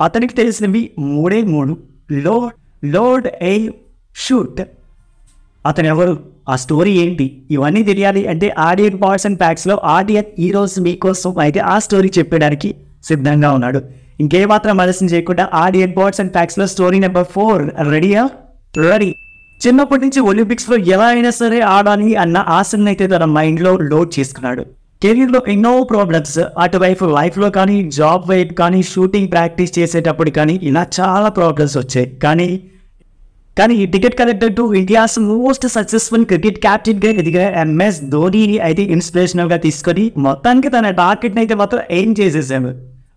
అతనికి తెలిసినవి మూడే మూడు: లోడ్, లోడ్, ఎయిమ్, షూట్. అతను ఎవరు, ఆ స్టోరీ ఏంటి, ఇవన్నీ తెలియాలి అంటే ఆడియన్ పార్ట్స్ అండ్ ఫ్యాక్ట్స్లో ఆడియన్ ఈరోజు మీకోసం అయితే ఆ స్టోరీ చెప్పడానికి సిద్ధంగా ఉన్నాడు. ఇంకేమాత్రం ఆలస్యం చేయకుండా ఆడియన్ పార్ట్స్ అండ్ ఫ్యాక్ట్స్లో స్టోరీ నెంబర్ 4 రెడీయా? రెడీ. చిన్నప్పటి నుంచి ఒలింపిక్స్లో ఎలా అయినా సరే ఆడాలి అన్న ఆశను అయితే తన మైండ్లో లోడ్ చేసుకున్నాడు. కెరీర్లో ఎన్నో ప్రాబ్లమ్స్, అటువైపు లైఫ్లో కానీ, జాబ్ వైపు కానీ, షూటింగ్ ప్రాక్టీస్ చేసేటప్పుడు కానీ ఇలా చాలా ప్రాబ్లమ్స్ వచ్చాయి. కానీ ఈ ticket collector to India's most successful cricket క్యాప్టెన్గా ఎదిగిన MS ధోనీని అయితే ఇన్స్పిరేషనల్గా తీసుకొని మొత్తానికి తన టార్గెట్ని అయితే మాత్రం ఏం చేసేసాడు.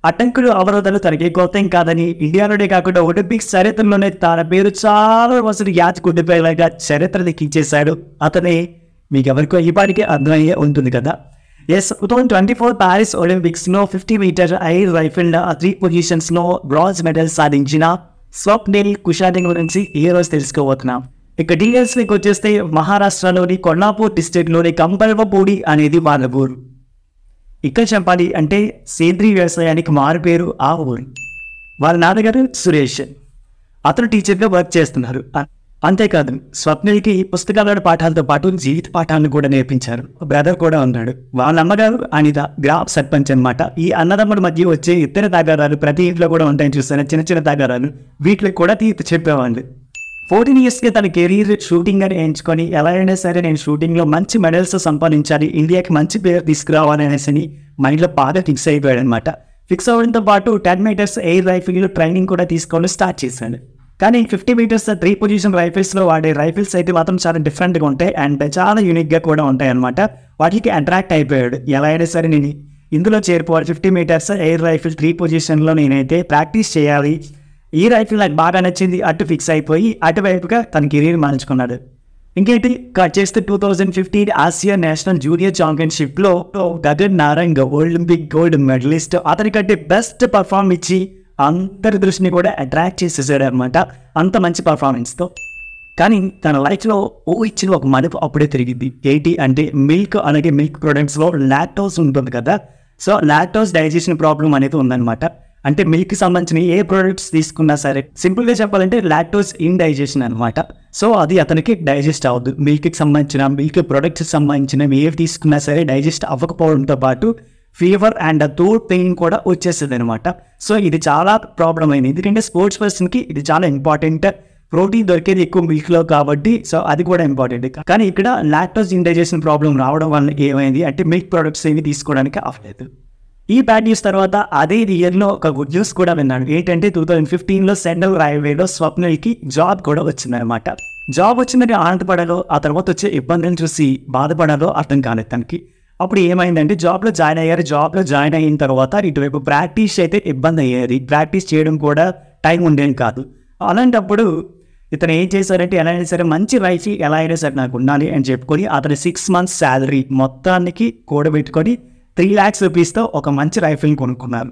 అడ్డంకులు, అవరోధాలు తనకి కొత్త కాదని, ఇండియాలోనే కాకుండా ఒలింపిక్స్ చరిత్రలోనే తన పేరు చాలా వసతి యాచకుండిపోయేలాగా చరిత్ర లిఖించేశాడు. అతనే మీకు ఎవరికో ఈపాటికి అర్థమయ్యే ఉంటుంది కదా. 2024 ప్యారిస్ ఒలింపిక్స్లో 50 మీటర్ ఎయిర్ రైఫిల్ 3 పొజిషన్స్లో బ్రాంజ్ మెడల్ సాధించిన స్వప్నిల్ కుషాని గురించి ఈ రోజు తెలుసుకోబోతున్నాం. ఇక డీటెయిల్స్కి వచ్చేస్తే మహారాష్ట్రలోని కొల్లాపూర్ డిస్ట్రిక్ట్లోని కంబల్వపూడి అనేది వాళ్ళ ఊరు. ఇక్కడ చెప్పాలి అంటే సేంద్రీయ వ్యవసాయానికి మారుపేరు ఆ ఊరు. వాళ్ళ నాన్నగారు సురేష్, అతను టీచర్గా వర్క్ చేస్తున్నారు. అంతేకాదు స్వప్నిల్కి పుస్తకాల పాఠాలతో పాటు జీవిత పాఠాలను కూడా నేర్పించారు. బ్రదర్ కూడా ఉన్నాడు. వాళ్ళ అమ్మగారు అనిత గ్రామ సర్పంచ్ అనమాట. ఈ అన్నదమ్ముల మధ్య వచ్చే ఇతర తగాదాలు ప్రతి ఇంట్లో కూడా ఉంటాయని చూస్తాను, చిన్న చిన్న తగాదాలు, వీటికి కూడా తీర్పు చెప్పేవాళ్ళు. 14 ఇయర్స్గా తన కెరీర్ షూటింగ్ అని ఎంచుకొని ఎలా అయినా సరే నేను షూటింగ్లో మంచి మెడల్స్ సంపాదించాలి, ఇండియాకి మంచి పేరు తీసుకురావాలి అనేసి మైండ్లో బాగా ఫిక్స్ అయిపోయాడు అనమాట. ఫిక్స్ అవ్వడంతో పాటు 10 మీటర్స్ ఎయిర్ రైఫిల్ ట్రైనింగ్ కూడా తీసుకోవడం స్టార్ట్ చేశాడు. కానీ 50 మీటర్స్ 3 పొజిషన్ రైఫిల్స్లో వాడే రైఫిల్స్ అయితే మాత్రం చాలా డిఫరెంట్గా ఉంటాయి అండ్ చాలా యూనిక్గా కూడా ఉంటాయి అనమాట. వాటికి అట్రాక్ట్ అయిపోయాడు. ఎలా అయినా సరే నేను ఇందులో చేరిపోవాలి, 50 మీటర్స్ ఎయిర్ రైఫిల్ 3 పొజిషన్లో నేనైతే ప్రాక్టీస్ చేయాలి, ఈ రైఫిల్ నాకు బాగా నచ్చింది అటు ఫిక్స్ అయిపోయి అటువైపుగా తన కెరీర్ మార్చుకున్నాడు. ఇంకేంటి కట్ చేస్తే 2015 ఆసియా నేషనల్ జూనియర్ ఛాంపియన్షిప్లో Gagan Narang Olympic gold medalist అతనికంటే బెస్ట్ పర్ఫార్మ్ ఇచ్చి అందరి దృష్టిని కూడా అట్రాక్ట్ చేసేసాడు అనమాట అంత మంచి పర్ఫార్మెన్స్తో. కానీ తన లైఫ్లో ఇచ్చిన ఒక మలుపు అప్పుడే తిరిగింది. ఏంటి అంటే మిల్క్, అలాగే మిల్క్ ప్రొడక్ట్స్లో లాక్టోస్ ఉంటుంది కదా. సో లాక్టోస్ డైజెషన్ ప్రాబ్లం అనేది ఉందన్నమాట. అంటే మిల్క్కి సంబంధించిన ఏ ప్రోడక్ట్స్ తీసుకున్నా సరే సింపుల్గా చెప్పాలంటే లాక్టోస్ ఇండైజెషన్ అనమాట. సో అది అతనికి డైజెస్ట్ అవ్వదు. మిల్క్కి సంబంధించిన మిల్క్ ప్రొడక్ట్స్కి సంబంధించినవి ఏవి తీసుకున్నా సరే డైజెస్ట్ అవ్వకపోవడంతో పాటు ఫీవర్ అండ్ థ్రోట్ పెయిన్ కూడా వచ్చేస్తుంది అనమాట. సో ఇది చాలా ప్రాబ్లం అయింది. ఎందుకంటే స్పోర్ట్స్ పర్సన్కి ఇది చాలా ఇంపార్టెంట్. ప్రోటీన్ దొరికేది ఎక్కువ మిల్క్లో కాబట్టి సో అది కూడా ఇంపార్టెంట్. కానీ ఇక్కడ లాక్టోస్ ఇండైజెషన్ ప్రాబ్లం రావడం వల్ల ఏమైంది అంటే మిల్క్ ప్రొడక్ట్స్ ఏవి తీసుకోవడానికి అవ్వలేదు. ఈ బ్యాడ్ న్యూస్ తర్వాత అదే ఇయర్లో ఒక గుడ్ న్యూస్ కూడా విన్నాడు. ఏంటంటే 2015లో సెంట్రల్ రైల్వేలో స్వప్నిల్కి జాబ్ కూడా వచ్చిందనమాట. జాబ్ వచ్చిందని ఆనందపడాలో ఆ తర్వాత వచ్చే ఇబ్బందులను చూసి బాధపడాలో అర్థం కాలేదు తనకి. అప్పుడు ఏమైందంటే జాబ్లో జాయిన్ అయ్యారు. జాబ్లో జాయిన్ అయిన తర్వాత ఇటువైపు ప్రాక్టీస్ అయితే ఇబ్బంది అయ్యేది. ప్రాక్టీస్ చేయడం కూడా టైం ఉండేది కాదు. అలాంటప్పుడు ఇతను ఏం చేశారంటే ఎలా అయినా సరే మంచి రైఫిల్ ఎలా అయినా సరే నాకు ఉండాలి అని చెప్పుకొని అతని 6 months శాలరీ మొత్తానికి కూడబెట్టుకొని 3 lakhs రూపీస్తో ఒక మంచి రైఫిల్ని కొనుక్కున్నారు.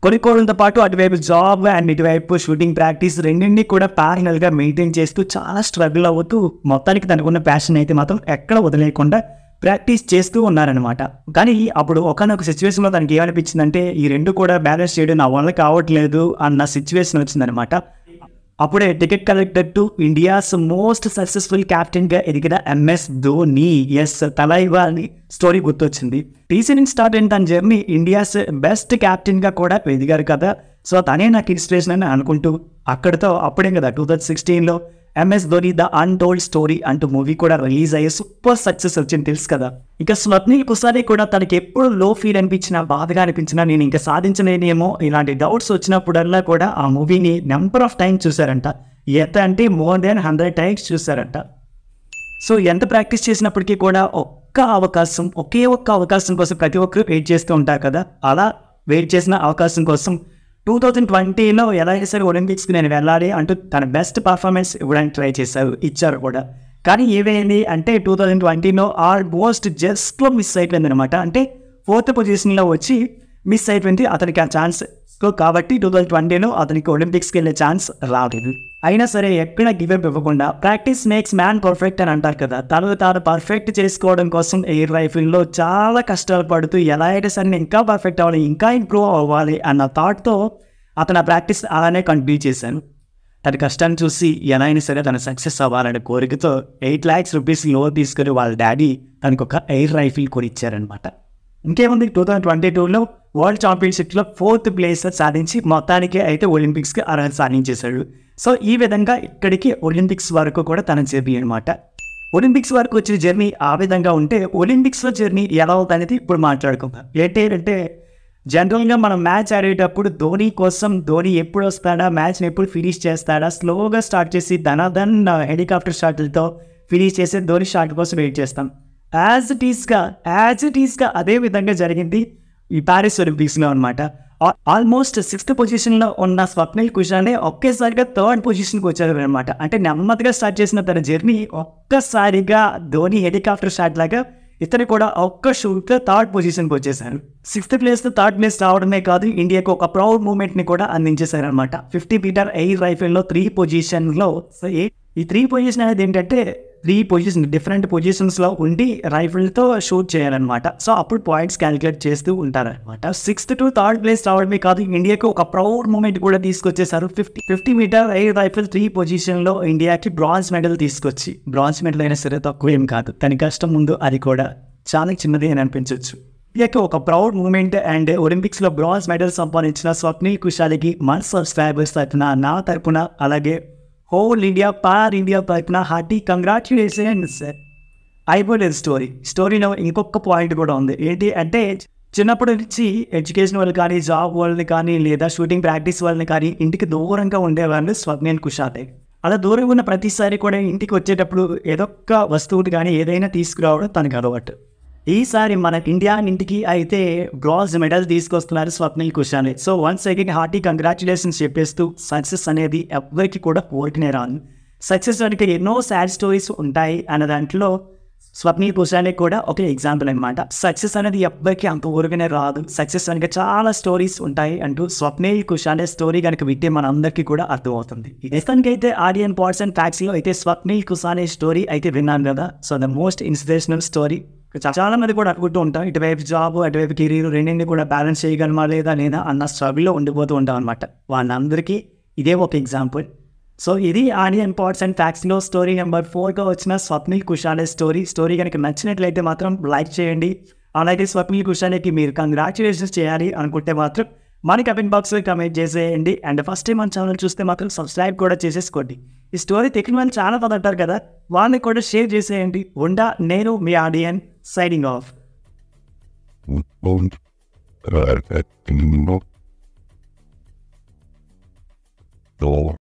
కొనుక్కోవడంతో పాటు అటువైపు జాబ్ అండ్ ఇటువైపు షూటింగ్ ప్రాక్టీస్ రెండింటినీ కూడా ప్యారలల్గా మెయింటైన్ చేస్తూ చాలా స్ట్రగుల్ అవుతూ మొత్తానికి తనకున్న ప్యాషన్ అయితే మాత్రం ఎక్కడ వదిలేయకుండా ప్రాక్టీస్ చేస్తూ ఉన్నారనమాట. కానీ అప్పుడు ఒకనొక సిచ్యువేషన్లో తనకి ఏమనిపించిందంటే ఈ రెండు కూడా బ్యాలెన్స్ చేయడం నా వల్ల కావట్లేదు అన్న సిచ్యువేషన్ వచ్చిందనమాట. అప్పుడే ticket collector to India's most successful క్యాప్టెన్గా ఎదిగిన MS ధోని తలైవా అని స్టోరీ గుర్తొచ్చింది. టీసీ నుంచి స్టార్ట్ అయిన తన జర్నీ ఇండియాస్ బెస్ట్ క్యాప్టెన్గా కూడా ఎదిగారు కదా. సో తనే నాకు ఇన్స్పిరేషన్ అని అనుకుంటూ అక్కడితో అప్పుడే కదా 2016లో MS Dhoni the untold story అంటూ మూవీ కూడా రిలీజ్ అయ్యే సూపర్ సక్సెస్ వచ్చింది తెలుసు కదా. ఇక స్వప్నిల్ కుసారి కూడా తనకి ఎప్పుడు లో ఫీల్ అనిపించినా, బాధగా అనిపించినా, నేను ఇంకా సాధించలేనేమో ఇలాంటి డౌట్స్ వచ్చినప్పుడల్లా కూడా ఆ మూవీని నెంబర్ ఆఫ్ టైమ్స్ చూసారంట. ఎంత అంటే more than 100 times చూసారంట. సో ఎంత ప్రాక్టీస్ చేసినప్పటికీ కూడా ఒకే ఒక్క అవకాశం కోసం ప్రతి ఒక్కరు వెయిట్ చేస్తూ ఉంటారు కదా. అలా వెయిట్ చేసిన అవకాశం కోసం 2020లో ఎలా అయినా సరే ఒలింపిక్స్కి నేను వెళ్ళాలి అంటూ తన బెస్ట్ పర్ఫార్మెన్స్ ఇవ్వడానికి ట్రై చేశారు, ఇచ్చారు కూడా. కానీ ఏమైంది అంటే 2020లో ఆల్మోస్ట్ జస్ట్లో మిస్ అయిపోయింది అనమాట. అంటే 4th పొజిషన్లో వచ్చి మిస్ అయిపోయింది అతనికి ఆ ఛాన్స్. కాబట్టి 2020లో అతనికి ఒలింపిక్స్కి వెళ్ళే ఛాన్స్ రాలేదు. అయినా సరే ఎక్కడ గివప్ ఇవ్వకుండా ప్రాక్టీస్ మేక్స్ మ్యాన్ పర్ఫెక్ట్ అని అంటారు కదా. తాను పర్ఫెక్ట్ చేసుకోవడం కోసం ఎయిర్ రైఫిల్లో చాలా కష్టాలు పడుతూ ఎలా అయితే సరే ఇంకా పర్ఫెక్ట్ అవ్వాలి, ఇంకా ఇంప్రూవ్ అవ్వాలి అన్న థాట్తో అతను ఆ ప్రాక్టీస్ అలానే కంటిన్యూ చేశాను. తన కష్టాన్ని చూసి ఎలా అయినా సరే తను సక్సెస్ అవ్వాలనే కోరికతో 8 lakhs రూపీస్ లోన్ తీసుకుని వాళ్ళ డాడీ తనకు ఒక ఎయిర్ రైఫిల్ కొనిచ్చారనమాట. ఇంకేముంది 2022లో వరల్డ్ ఛాంపియన్షిప్లో 4th ప్లేస్ సాధించి మొత్తానికి అయితే ఒలింపిక్స్కి అర్హత సాధించేశాడు. సో ఈ విధంగా ఇక్కడికి ఒలింపిక్స్ వరకు కూడా తన జర్నీ అనమాట. ఒలింపిక్స్ వరకు వచ్చిన జర్నీ ఆ విధంగా ఉంటే ఒలింపిక్స్లో జర్నీ ఎలా అవుతుందనేది ఇప్పుడు మాట్లాడుకుందాం. ఏంటంటే జనరల్గా మనం మ్యాచ్ ఆడేటప్పుడు ధోని ఎప్పుడు వస్తాడా, మ్యాచ్ని ఎప్పుడు ఫినిష్ చేస్తాడా, స్లోగా స్టార్ట్ చేసి ధనాధన్ హెలికాప్టర్ షాట్లతో ఫినిష్ చేసే ధోని షాట్ కోసం వెయిట్ చేస్తాం. యాజ్ ఇట్ ఈస్గా అదే విధంగా జరిగింది ఈ ప్యారిస్ ఒలింపిక్స్లో అనమాట. ఆల్మోస్ట్ 6th పొజిషన్లో ఉన్న స్వప్నిల్ కుషానే ఒకేసారిగా 3rd పొజిషన్కి వచ్చారు అనమాట. అంటే నెమ్మదిగా స్టార్ట్ చేసిన తన జర్నీ ఒక్కసారిగా ధోని హెలికాప్టర్ షాట్ లాగా ఇతను కూడా ఒక్క షూట్లో 3rd పొజిషన్కి వచ్చేసారు. 6th ప్లేస్తో 3rd ప్లేస్ రావడమే కాదు, ఇండియాకు ఒక ప్రౌడ్ మూమెంట్ని కూడా అందించేశారనమాట. 50 మీటర్ ఎయిర్ రైఫిల్లో 3 పొజిషన్లో. సో ఈ 3 పొజిషన్ అనేది ఏంటంటే 3 పొజిషన్ డిఫరెంట్ పొజిషన్స్లో ఉండి రైఫిల్తో షూట్ చేయాలన్నమాట. సో అప్పుడు పాయింట్స్ క్యాలిక్యులేట్ చేస్తూ ఉంటారనమాట. 6th to 3rd ప్లేస్ రావడమే కాదు, ఇండియాకు ఒక ప్రౌడ్ మూమెంట్ కూడా తీసుకొచ్చేసారు. 50 మీటర్ ఎయిర్ రైఫిల్ 3 పొజిషన్లో ఇండియాకి బ్రాంజ్ మెడల్ తీసుకొచ్చి, బ్రాంజ్ మెడల్ అయినా సరే తక్కువ ఏం కాదు, తన కష్టం ముందు అది కూడా చాలా చిన్నది అని అనిపించవచ్చు. ఇండియాకి ఒక ప్రౌడ్ మూమెంట్ అండ్ ఒలింపిక్స్లో బ్రాంజ్ మెడల్ సంపాదించిన స్వప్నిల్ కుషాలికి మన సబ్స్క్రైబర్స్ తరఫున, నా తరఫున, అలాగే హోల్ ఇండియా ఇండియా తరఫున హార్టీ కంగ్రాచ్యులేషన్స్. అయిపోలేదు స్టోరీలో ఇంకొక పాయింట్ కూడా ఉంది. ఏంటి అంటే చిన్నప్పటి నుంచి ఎడ్యుకేషన్ వాళ్ళు కానీ, జాబ్ వాళ్ళని కానీ, లేదా షూటింగ్ ప్రాక్టీస్ వాళ్ళని కానీ ఇంటికి దూరంగా ఉండేవాళ్ళు స్వప్నిల్ కుషాలి. అలా దూరంగా ఉన్న ప్రతిసారి కూడా ఇంటికి వచ్చేటప్పుడు ఏదో ఒక వస్తువులు కానీ ఏదైనా తీసుకురావడం తనకు అలవాటు. ఈసారి మన ఇండియా ఇంటికి అయితే బ్రాంజ్ మెడల్ తీసుకొస్తున్నారు Swapnil Kusale. So once again hearty congratulations చెప్పేస్తూ, సక్సెస్ అనేది ఎవరికి కూడా కోరికనే రాదు. సక్సెస్ వెనక ఎన్నో సాడ్ స్టోరీస్ ఉంటాయి అన్న దాంట్లో స్వప్నిల్ కుషాలి కూడా ఒక ఎగ్జాంపుల్ అనమాట. సక్సెస్ అనేది ఎవరికి అంత ఊరికనే రాదు, సక్సెస్ వెనక చాలా స్టోరీస్ ఉంటాయి అంటూ స్వప్నిల్ కుషాలి స్టోరీ కనుక వింటే మన అందరికీ కూడా అర్థమవుతుంది. అయితే ఆడియన్ పార్ట్స్ అండ్ ఫ్యాక్ట్స్లో అయితే స్వప్నిల్ కుషాలి స్టోరీ అయితే విన్నాను కదా. So the most inspirational story. చాలా మంది కూడా అనుకుంటూ ఉంటాం, ఇటువైపు జాబ్ అటువైపు కెరీర్ రెండింటిని కూడా బ్యాలెన్స్ చేయగలమా లేదా అన్న స్ట్రగుల్లో ఉండిపోతూ ఉంటాం అనమాట. వాళ్ళందరికీ ఇదే ఒక ఎగ్జాంపుల్. సో ఇది ఆడియన్ పార్ట్స్ అండ్ ఫ్యాక్ట్స్లో స్టోరీ నెంబర్ 4గా వచ్చిన స్వప్నిల్ కుషాలి స్టోరీ కనుక నచ్చినట్లయితే మాత్రం లైక్ చేయండి. అలాగే స్వప్నిల్ కుషాలికి మీరు కంగ్రాచ్యులేషన్స్ చేయాలి అనుకుంటే మాత్రం మన కమెంట్ బాక్స్లో కమెంట్ చేసేయండి. అండ్ ఫస్ట్ టైం మన ఛానల్ చూస్తే మాత్రం సబ్స్క్రైబ్ కూడా చేసేసుకోండి. ఈ స్టోరీ తెలియని వాళ్ళు చాలా మంది అంటారు కదా, వాళ్ళని కూడా షేర్ చేసేయండి. నేను మీ ఆడియన్ సైనింగ్ ఆఫ్.